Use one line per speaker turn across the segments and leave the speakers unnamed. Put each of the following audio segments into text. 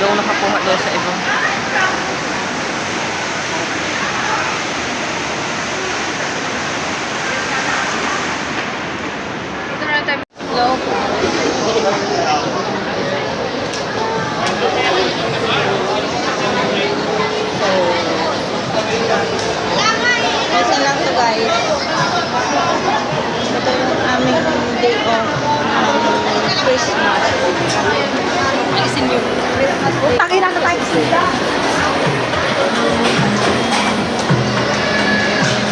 daw nakakuha daw sa iba.
Ito na tayo.
Hello.
Kasi lang to guys. Ito yung aming day off. Christmas.
Alisin niyo.
Christmas day.
Utangin na tayo sila.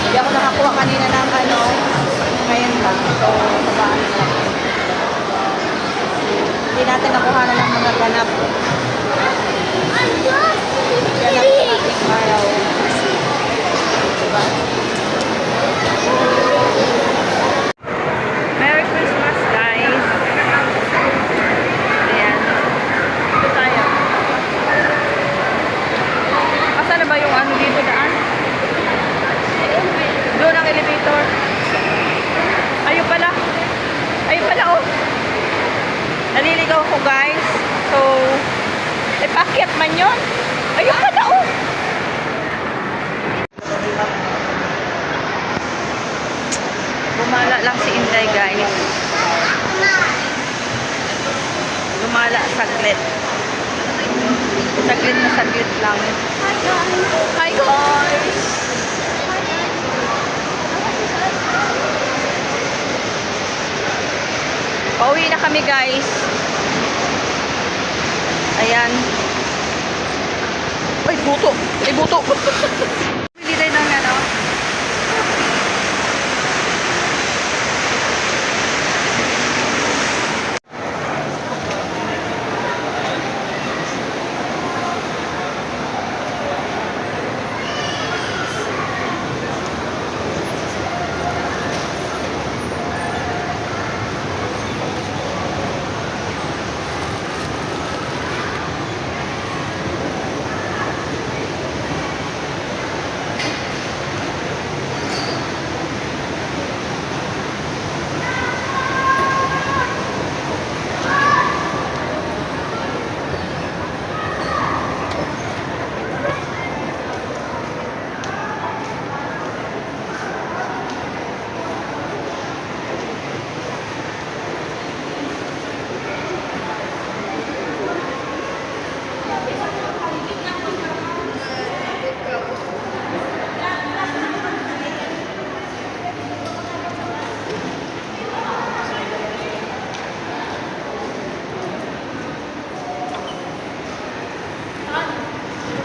Hindi ako nakakuha kanina ng ano. Ngayon lang. So, nabaan lang. Hindi natin nakuha na ng mga ganap. Ganap sa ating araw. Diba?
Merry Christmas, guys. Ayan. Ito tayo. Asa na ba yung ano dito daan? Doon ang elevator. Ayun pala. Ayun pala, oh. Naliligaw ko, guys. So, ipakyat man yun. Ayun pala, oh. Gumala lang si Inday, guys. Gumala saglit. Saglit na saglit lang. Hi, guys! Pauwi na kami, guys. Ayan. Ay, buto! Ay, buto! Bili tayo ng ano?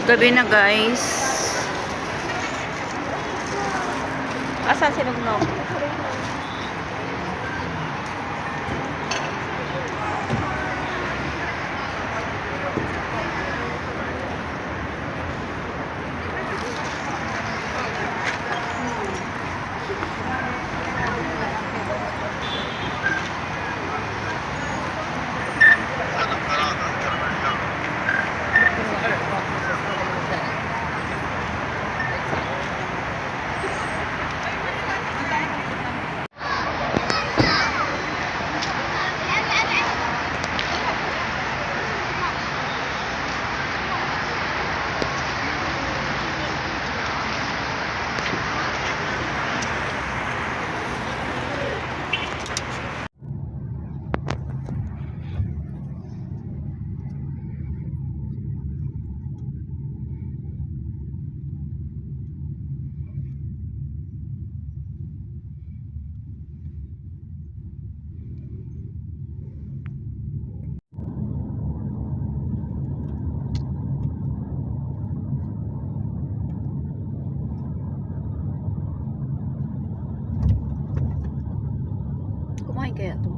Gabi na, guys. Asan si Nugnog? Kumain kaya to?